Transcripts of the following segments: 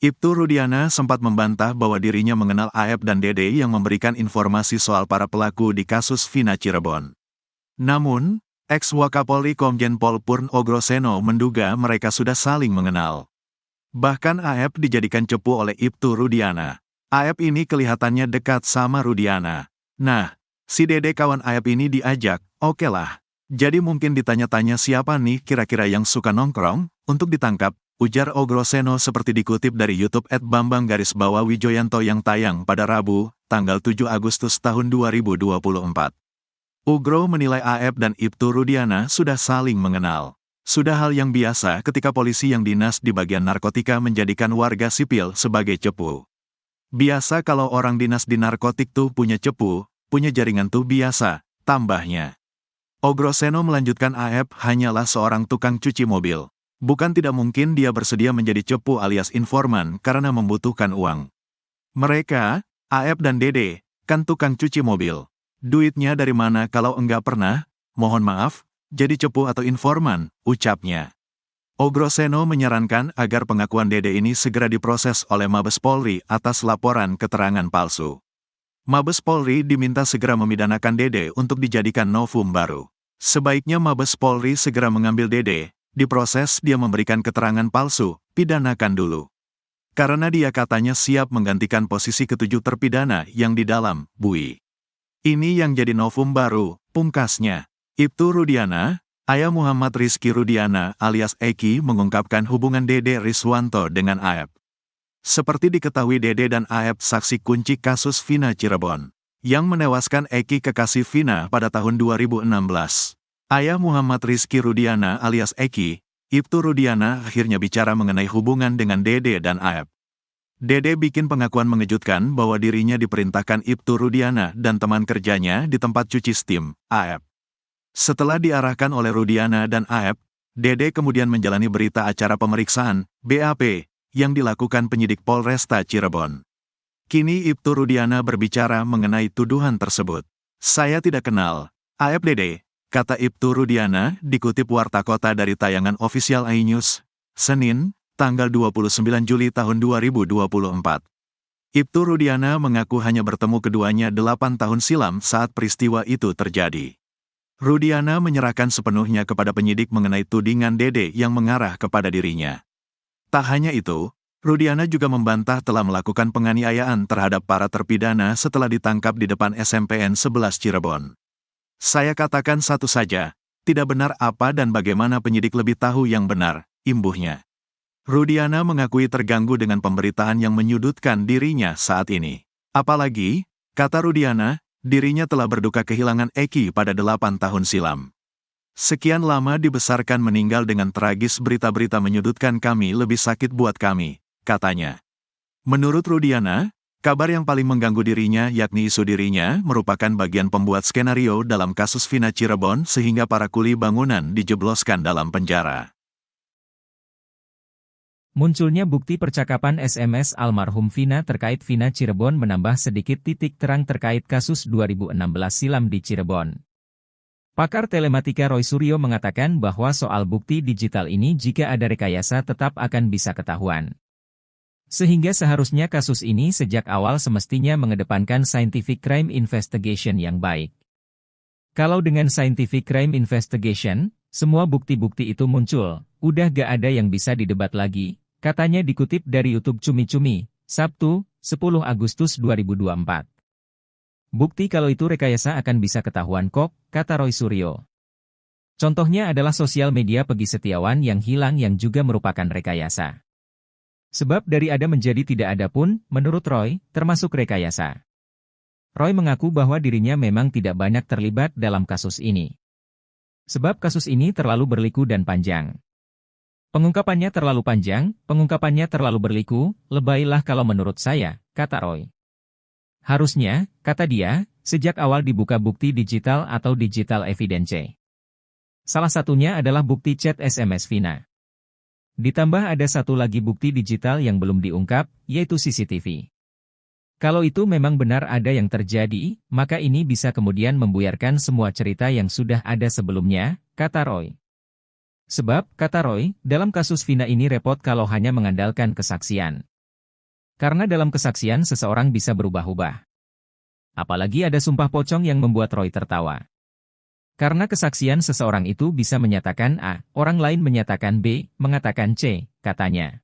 Ibtu Rudiana sempat membantah bahwa dirinya mengenal Aep dan Dede yang memberikan informasi soal para pelaku di kasus Vina Cirebon. Namun, ex-Wakapolri Komjen Pol Purnogrotseno menduga mereka sudah saling mengenal. Bahkan Aep dijadikan cepu oleh Ibtu Rudiana. Aep ini kelihatannya dekat sama Rudiana. Nah, si Dede kawan Aep ini diajak, oke lah. Jadi mungkin ditanya-tanya siapa nih kira-kira yang suka nongkrong, untuk ditangkap, ujar Ogrotseno seperti dikutip dari YouTube @bambang_wijoyanto yang tayang pada Rabu, tanggal 7 Agustus tahun 2024. Ugro menilai Aep dan Ibtu Rudiana sudah saling mengenal. Sudah hal yang biasa ketika polisi yang dinas di bagian narkotika menjadikan warga sipil sebagai cepu. Biasa kalau orang dinas di narkotik tuh punya cepu, punya jaringan tuh biasa, tambahnya. Ogrotseno melanjutkan Aep hanyalah seorang tukang cuci mobil. Bukan tidak mungkin dia bersedia menjadi cepu alias informan karena membutuhkan uang. Mereka, Aep dan Dede, kan tukang cuci mobil. Duitnya dari mana kalau enggak pernah, mohon maaf, jadi cepu atau informan, ucapnya. Ogrotseno menyarankan agar pengakuan Dede ini segera diproses oleh Mabes Polri atas laporan keterangan palsu. Mabes Polri diminta segera memidanakan Dede untuk dijadikan novum baru. Sebaiknya Mabes Polri segera mengambil Dede, diproses dia memberikan keterangan palsu, pidanakan dulu. Karena dia katanya siap menggantikan posisi ketujuh terpidana yang di dalam bui. Ini yang jadi novum baru, pungkasnya. Ibtu Rudiana, ayah Muhammad Rizky Rudiana alias Eki mengungkapkan hubungan Dede Riswanto dengan Aep. Seperti diketahui Dede dan Aep saksi kunci kasus Vina Cirebon, yang menewaskan Eki kekasih Vina pada tahun 2016. Ayah Muhammad Rizky Rudiana alias Eki, Ibtu Rudiana akhirnya bicara mengenai hubungan dengan Dede dan Aep. Dede bikin pengakuan mengejutkan bahwa dirinya diperintahkan Ibtu Rudiana dan teman kerjanya di tempat cuci steam, Aep. Setelah diarahkan oleh Rudiana dan Aep, Dede kemudian menjalani berita acara pemeriksaan, BAP, yang dilakukan penyidik Polresta Cirebon. Kini Ibtu Rudiana berbicara mengenai tuduhan tersebut. Saya tidak kenal Aep Dede, kata Ibtu Rudiana, dikutip Warta Kota dari tayangan official iNews, Senin, tanggal 29 Juli tahun 2024. Ibtu Rudiana mengaku hanya bertemu keduanya 8 tahun silam saat peristiwa itu terjadi. Rudiana menyerahkan sepenuhnya kepada penyidik mengenai tudingan Dede yang mengarah kepada dirinya. Tak hanya itu, Rudiana juga membantah telah melakukan penganiayaan terhadap para terpidana setelah ditangkap di depan SMPN 11 Cirebon. Saya katakan satu saja, tidak benar apa dan bagaimana penyidik lebih tahu yang benar, imbuhnya. Rudiana mengakui terganggu dengan pemberitaan yang menyudutkan dirinya saat ini. Apalagi, kata Rudiana, dirinya telah berduka kehilangan Eki pada 8 tahun silam. Sekian lama dibesarkan meninggal dengan tragis, berita-berita menyudutkan kami lebih sakit buat kami, katanya. Menurut Rudiana, kabar yang paling mengganggu dirinya yakni isu dirinya merupakan bagian pembuat skenario dalam kasus Vina Cirebon sehingga para kuli bangunan dijebloskan dalam penjara. Munculnya bukti percakapan SMS almarhum Vina terkait Vina Cirebon menambah sedikit titik terang terkait kasus 2016 silam di Cirebon. Pakar telematika Roy Suryo mengatakan bahwa soal bukti digital ini jika ada rekayasa tetap akan bisa ketahuan. Sehingga seharusnya kasus ini sejak awal semestinya mengedepankan scientific crime investigation yang baik. Kalau dengan scientific crime investigation, semua bukti-bukti itu muncul, udah gak ada yang bisa didebat lagi. Katanya dikutip dari YouTube Cumi-Cumi, Sabtu, 10 Agustus 2024. Bukti kalau itu rekayasa akan bisa ketahuan kok, kata Roy Suryo. Contohnya adalah sosial media Peggy Setiawan yang hilang yang juga merupakan rekayasa. Sebab dari ada menjadi tidak ada pun, menurut Roy, termasuk rekayasa. Roy mengaku bahwa dirinya memang tidak banyak terlibat dalam kasus ini. Sebab kasus ini terlalu berliku dan panjang. Pengungkapannya terlalu panjang, pengungkapannya terlalu berliku, lebaylah kalau menurut saya, kata Roy. Harusnya, kata dia, sejak awal dibuka bukti digital atau digital evidence. Salah satunya adalah bukti chat SMS Vina. Ditambah ada satu lagi bukti digital yang belum diungkap, yaitu CCTV. Kalau itu memang benar ada yang terjadi, maka ini bisa kemudian membuyarkan semua cerita yang sudah ada sebelumnya, kata Roy. Sebab, kata Roy, dalam kasus Vina ini repot kalau hanya mengandalkan kesaksian. Karena dalam kesaksian seseorang bisa berubah-ubah. Apalagi ada sumpah pocong yang membuat Roy tertawa. Karena kesaksian seseorang itu bisa menyatakan A, orang lain menyatakan B, mengatakan C, katanya.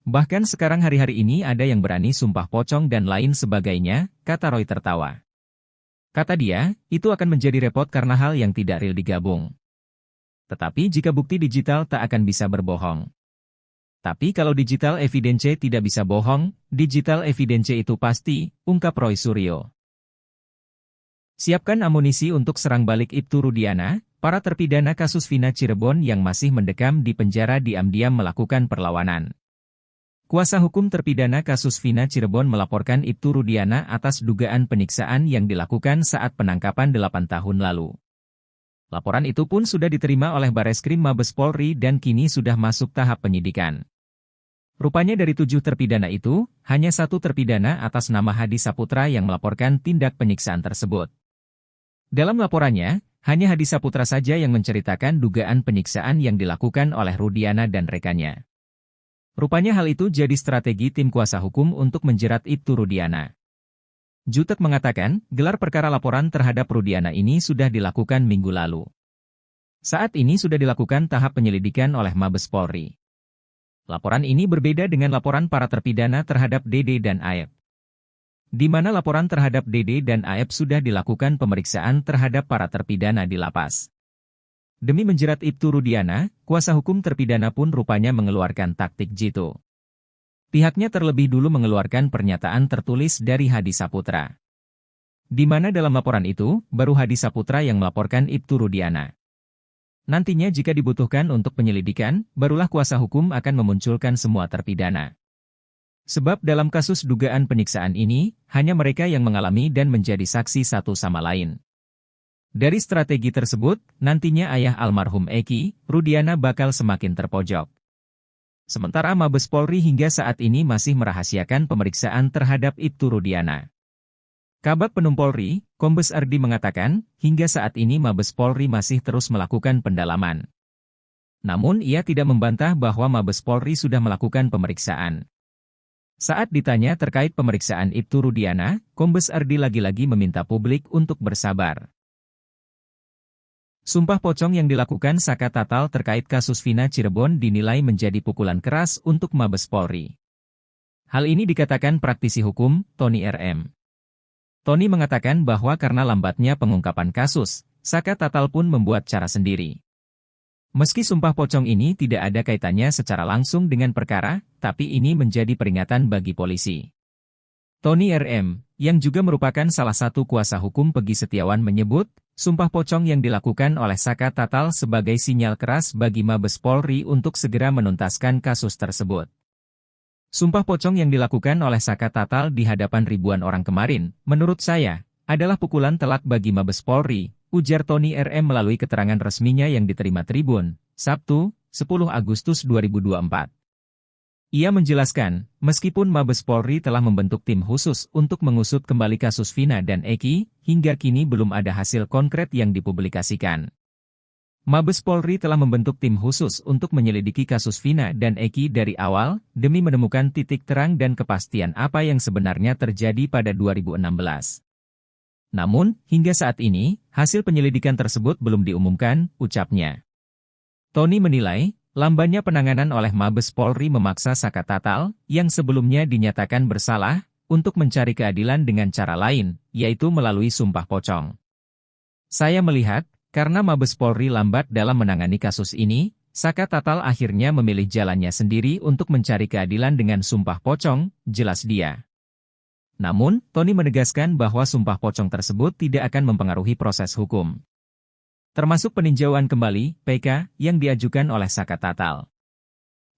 Bahkan sekarang hari-hari ini ada yang berani sumpah pocong dan lain sebagainya, kata Roy tertawa. Kata dia, itu akan menjadi repot karena hal yang tidak real digabung. Tetapi jika bukti digital tak akan bisa berbohong. Tapi kalau digital evidence tidak bisa bohong, digital evidence itu pasti, ungkap Roy Suryo. Siapkan amunisi untuk serang balik Ibtu Rudiana, para terpidana kasus Vina Cirebon yang masih mendekam di penjara diam-diam melakukan perlawanan. Kuasa hukum terpidana kasus Vina Cirebon melaporkan Ibtu Rudiana atas dugaan penyiksaan yang dilakukan saat penangkapan 8 tahun lalu. Laporan itu pun sudah diterima oleh Bareskrim Mabes Polri dan kini sudah masuk tahap penyidikan. Rupanya dari 7 terpidana itu, hanya 1 terpidana atas nama Hadi Saputra yang melaporkan tindak penyiksaan tersebut. Dalam laporannya, hanya Hadi Saputra saja yang menceritakan dugaan penyiksaan yang dilakukan oleh Rudiana dan rekannya. Rupanya hal itu jadi strategi tim kuasa hukum untuk menjerat Ibtu Rudiana. Jutek mengatakan, gelar perkara laporan terhadap Rudiana ini sudah dilakukan minggu lalu. Saat ini sudah dilakukan tahap penyelidikan oleh Mabes Polri. Laporan ini berbeda dengan laporan para terpidana terhadap Dede dan Aep. Di mana laporan terhadap Dede dan Aep sudah dilakukan pemeriksaan terhadap para terpidana di lapas. Demi menjerat Ibtu Rudiana, kuasa hukum terpidana pun rupanya mengeluarkan taktik jitu. Pihaknya terlebih dulu mengeluarkan pernyataan tertulis dari Hadi Saputra. Di mana dalam laporan itu, baru Hadi Saputra yang melaporkan Ibtu Rudiana. Nantinya jika dibutuhkan untuk penyelidikan, barulah kuasa hukum akan memunculkan semua terpidana. Sebab dalam kasus dugaan penyiksaan ini, hanya mereka yang mengalami dan menjadi saksi satu sama lain. Dari strategi tersebut, nantinya ayah almarhum Eki, Rudiana bakal semakin terpojok. Sementara Mabes Polri hingga saat ini masih merahasiakan pemeriksaan terhadap Ibtu Rudiana. Kabag Penum Polri, Kombes Ardi mengatakan, hingga saat ini Mabes Polri masih terus melakukan pendalaman. Namun ia tidak membantah bahwa Mabes Polri sudah melakukan pemeriksaan. Saat ditanya terkait pemeriksaan Ibtu Rudiana, Kombes Ardi lagi-lagi meminta publik untuk bersabar. Sumpah pocong yang dilakukan Saka Tatal terkait kasus Vina Cirebon dinilai menjadi pukulan keras untuk Mabes Polri. Hal ini dikatakan praktisi hukum, Tony RM. Tony mengatakan bahwa karena lambatnya pengungkapan kasus, Saka Tatal pun membuat cara sendiri. Meski sumpah pocong ini tidak ada kaitannya secara langsung dengan perkara, tapi ini menjadi peringatan bagi polisi. Tony RM, yang juga merupakan salah satu kuasa hukum Pegi Setiawan menyebut, sumpah pocong yang dilakukan oleh Saka Tatal sebagai sinyal keras bagi Mabes Polri untuk segera menuntaskan kasus tersebut. Sumpah pocong yang dilakukan oleh Saka Tatal di hadapan ribuan orang kemarin, menurut saya, adalah pukulan telak bagi Mabes Polri, ujar Tony RM melalui keterangan resminya yang diterima Tribun, Sabtu, 10 Agustus 2024. Ia menjelaskan, meskipun Mabes Polri telah membentuk tim khusus untuk mengusut kembali kasus Vina dan Eki, hingga kini belum ada hasil konkret yang dipublikasikan. Mabes Polri telah membentuk tim khusus untuk menyelidiki kasus Vina dan Eki dari awal, demi menemukan titik terang dan kepastian apa yang sebenarnya terjadi pada 2016. Namun, hingga saat ini, hasil penyelidikan tersebut belum diumumkan, ucapnya. Tony menilai, lambannya penanganan oleh Mabes Polri memaksa Saka Tatal, yang sebelumnya dinyatakan bersalah, untuk mencari keadilan dengan cara lain, yaitu melalui sumpah pocong. Saya melihat, karena Mabes Polri lambat dalam menangani kasus ini, Saka Tatal akhirnya memilih jalannya sendiri untuk mencari keadilan dengan sumpah pocong, jelas dia. Namun, Tony menegaskan bahwa sumpah pocong tersebut tidak akan mempengaruhi proses hukum. Termasuk peninjauan kembali, PK, yang diajukan oleh Saka Tatal.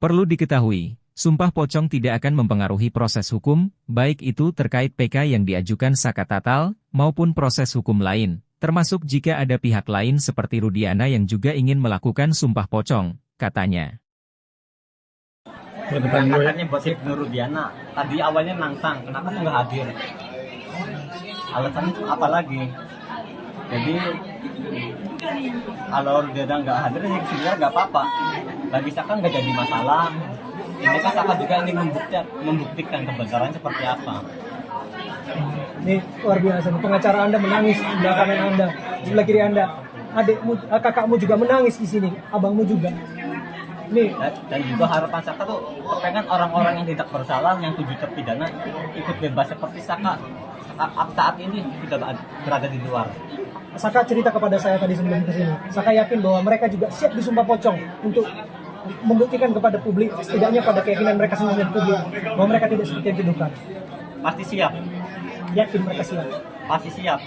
Perlu diketahui, sumpah pocong tidak akan mempengaruhi proses hukum, baik itu terkait PK yang diajukan Saka Tatal, maupun proses hukum lain, termasuk jika ada pihak lain seperti Rudiana yang juga ingin melakukan sumpah pocong, katanya. Katanya buat si Rudiana, tadi awalnya nantang, kenapa nggak hadir? Alasannya apa lagi? Jadi kalau Rudiana nggak hadir, ya sebenarnya nggak apa-apa. Bagi Saka nggak jadi masalah. Ini kan Saka juga ingin membuktikan kebenaran seperti apa. Ini luar biasa. Pengacara Anda menangis di belakangan Anda, sebelah kiri Anda. Adikmu, kakakmu juga menangis di sini, abangmu juga. Ini Dan juga harapan Saka tuh kepengen orang-orang yang tidak bersalah, yang 7 terpidana ikut bebas seperti Saka saat ini sudah berada di luar. Saka cerita kepada saya tadi sebelum ke sini. Saka yakin bahwa mereka juga siap disumpah pocong untuk membuktikan kepada publik, setidaknya pada keyakinan mereka sendiri dan publik, bahwa mereka tidak seperti yang dituduhkan. Pasti siap. Yakin mereka siap. Pasti siap.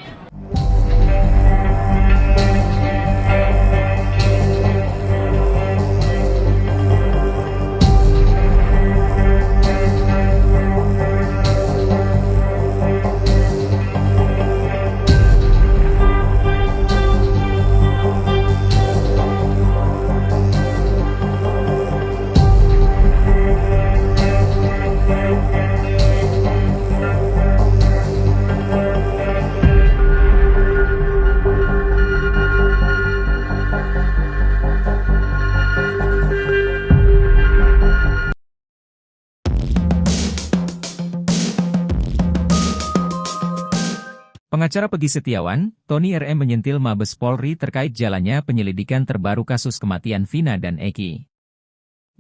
Pengacara Pegi Setiawan, Tony RM menyentil Mabes Polri terkait jalannya penyelidikan terbaru kasus kematian Vina dan Eki.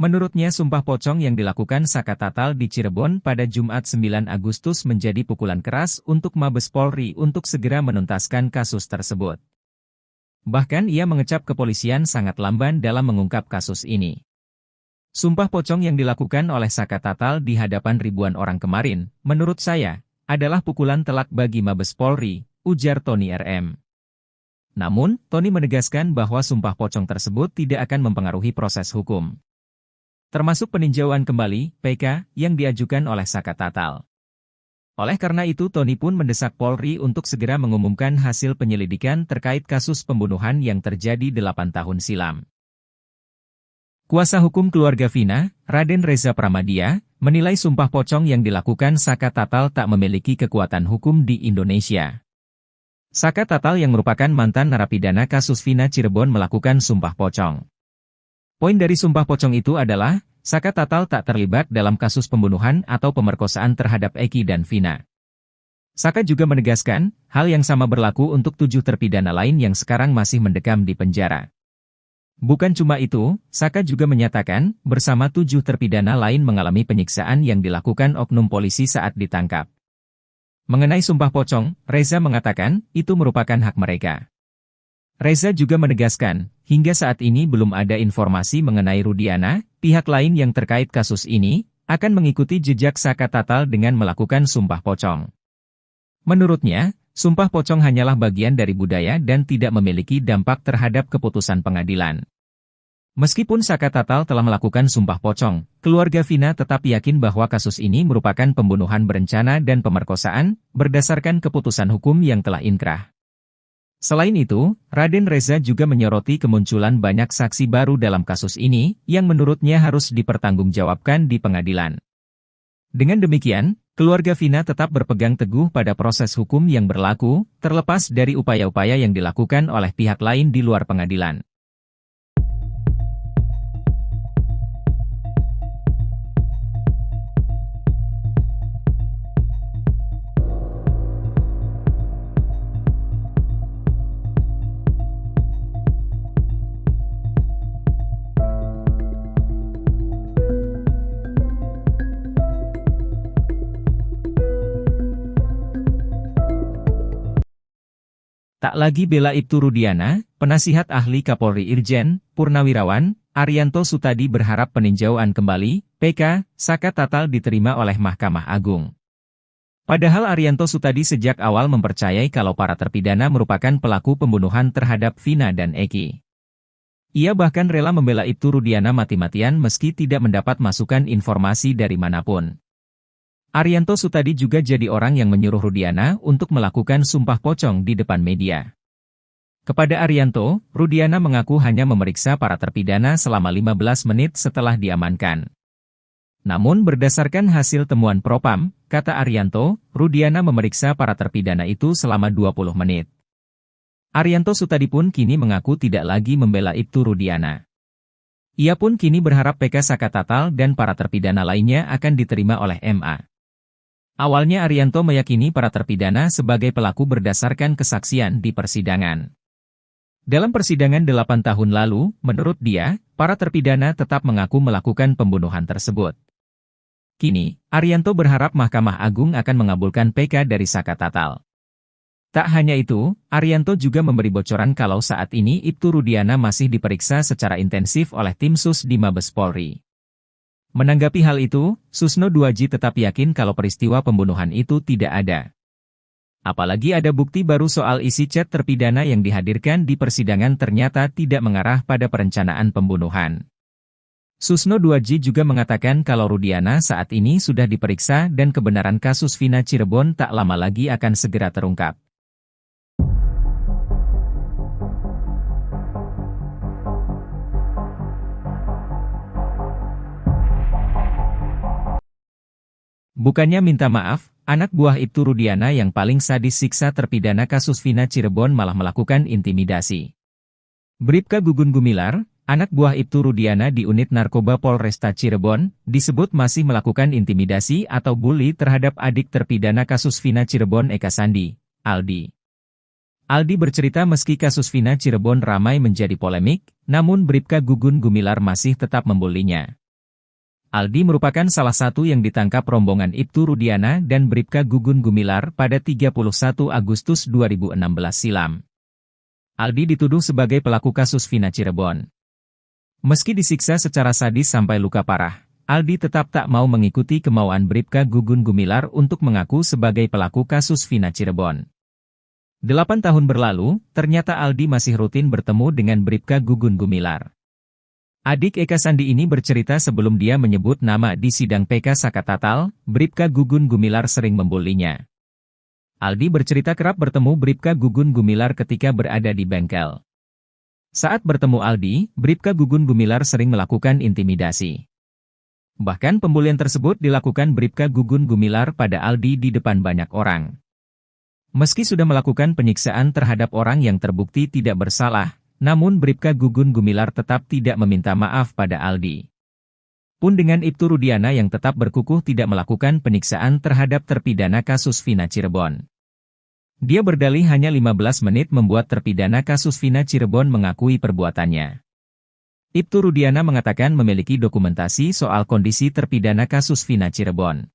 Menurutnya sumpah pocong yang dilakukan Saka Tatal di Cirebon pada Jumat 9 Agustus menjadi pukulan keras untuk Mabes Polri untuk segera menuntaskan kasus tersebut. Bahkan ia mengecap kepolisian sangat lamban dalam mengungkap kasus ini. Sumpah pocong yang dilakukan oleh Saka Tatal di hadapan ribuan orang kemarin, menurut saya, adalah pukulan telak bagi Mabes Polri, ujar Tony RM. Namun, Tony menegaskan bahwa sumpah pocong tersebut tidak akan mempengaruhi proses hukum. Termasuk peninjauan kembali, PK, yang diajukan oleh Saka Tatal. Oleh karena itu Tony pun mendesak Polri untuk segera mengumumkan hasil penyelidikan terkait kasus pembunuhan yang terjadi 8 tahun silam. Kuasa hukum keluarga Vina, Raden Reza Pramadya, menilai sumpah pocong yang dilakukan Saka Tatal tak memiliki kekuatan hukum di Indonesia. Saka Tatal yang merupakan mantan narapidana kasus Vina Cirebon melakukan sumpah pocong. Poin dari sumpah pocong itu adalah, Saka Tatal tak terlibat dalam kasus pembunuhan atau pemerkosaan terhadap Eki dan Vina. Saka juga menegaskan, hal yang sama berlaku untuk 7 terpidana lain yang sekarang masih mendekam di penjara. Bukan cuma itu, Saka juga menyatakan, bersama 7 terpidana lain mengalami penyiksaan yang dilakukan oknum polisi saat ditangkap. Mengenai sumpah pocong, Reza mengatakan, itu merupakan hak mereka. Reza juga menegaskan, hingga saat ini belum ada informasi mengenai Rudiana, pihak lain yang terkait kasus ini, akan mengikuti jejak Saka Tatal dengan melakukan sumpah pocong. Menurutnya, sumpah pocong hanyalah bagian dari budaya dan tidak memiliki dampak terhadap keputusan pengadilan. Meskipun Saka Tatal telah melakukan sumpah pocong, keluarga Vina tetap yakin bahwa kasus ini merupakan pembunuhan berencana dan pemerkosaan, berdasarkan keputusan hukum yang telah inkrah. Selain itu, Raden Reza juga menyoroti kemunculan banyak saksi baru dalam kasus ini, yang menurutnya harus dipertanggungjawabkan di pengadilan. Dengan demikian, keluarga Vina tetap berpegang teguh pada proses hukum yang berlaku, terlepas dari upaya-upaya yang dilakukan oleh pihak lain di luar pengadilan. Tak lagi bela Ibtu Rudiana, penasihat ahli Kapolri Irjen Purnawirawan Arianto Sutadi berharap peninjauan kembali PK Saka Tatal diterima oleh Mahkamah Agung. Padahal Arianto Sutadi sejak awal mempercayai kalau para terpidana merupakan pelaku pembunuhan terhadap Vina dan Eki. Ia bahkan rela membela Ibtu Rudiana mati-matian meski tidak mendapat masukan informasi dari manapun. Arianto Sutadi juga jadi orang yang menyuruh Rudiana untuk melakukan sumpah pocong di depan media. Kepada Arianto, Rudiana mengaku hanya memeriksa para terpidana selama 15 menit setelah diamankan. Namun berdasarkan hasil temuan Propam, kata Arianto, Rudiana memeriksa para terpidana itu selama 20 menit. Arianto Sutadi pun kini mengaku tidak lagi membela Ibtu Rudiana. Ia pun kini berharap PK Saka Tatal dan para terpidana lainnya akan diterima oleh MA. Awalnya Arianto meyakini para terpidana sebagai pelaku berdasarkan kesaksian di persidangan. Dalam persidangan 8 tahun lalu, menurut dia, para terpidana tetap mengaku melakukan pembunuhan tersebut. Kini, Arianto berharap Mahkamah Agung akan mengabulkan PK dari Saka Tatal. Tak hanya itu, Arianto juga memberi bocoran kalau saat ini Ibtu Rudiana masih diperiksa secara intensif oleh tim Sus di Mabes Polri. Menanggapi hal itu, Susno Duaji tetap yakin kalau peristiwa pembunuhan itu tidak ada. Apalagi ada bukti baru soal isi chat terpidana yang dihadirkan di persidangan ternyata tidak mengarah pada perencanaan pembunuhan. Susno Duaji juga mengatakan kalau Rudiana saat ini sudah diperiksa dan kebenaran kasus Vina Cirebon tak lama lagi akan segera terungkap. Bukannya minta maaf, anak buah Ibtu Rudiana yang paling sadis siksa terpidana kasus Vina Cirebon malah melakukan intimidasi. Bribka Gugun Gumilar, anak buah Ibtu Rudiana di unit narkoba Polresta Cirebon, disebut masih melakukan intimidasi atau bully terhadap adik terpidana kasus Vina Cirebon Eka Sandi, Aldi. Aldi bercerita meski kasus Vina Cirebon ramai menjadi polemik, namun Bribka Gugun Gumilar masih tetap membulinya. Aldi merupakan salah satu yang ditangkap rombongan Ibtu Rudiana dan Bribka Gugun Gumilar pada 31 Agustus 2016 silam. Aldi dituduh sebagai pelaku kasus Vina Cirebon. Meski disiksa secara sadis sampai luka parah, Aldi tetap tak mau mengikuti kemauan Bribka Gugun Gumilar untuk mengaku sebagai pelaku kasus Vina Cirebon. 8 tahun berlalu, ternyata Aldi masih rutin bertemu dengan Bribka Gugun Gumilar. Adik Eka Sandi ini bercerita sebelum dia menyebut nama di sidang PK Saka Tatal, Bribka Gugun Gumilar sering membulinya. Aldi bercerita kerap bertemu Bribka Gugun Gumilar ketika berada di bengkel. Saat bertemu Aldi, Bribka Gugun Gumilar sering melakukan intimidasi. Bahkan pembulian tersebut dilakukan Bribka Gugun Gumilar pada Aldi di depan banyak orang. Meski sudah melakukan penyiksaan terhadap orang yang terbukti tidak bersalah, namun Bribka Gugun Gumilar tetap tidak meminta maaf pada Aldi. Pun dengan Ibtu Rudiana yang tetap berkukuh tidak melakukan penyiksaan terhadap terpidana kasus Vina Cirebon. Dia berdalih hanya 15 menit membuat terpidana kasus Vina Cirebon mengakui perbuatannya. Ibtu Rudiana mengatakan memiliki dokumentasi soal kondisi terpidana kasus Vina Cirebon.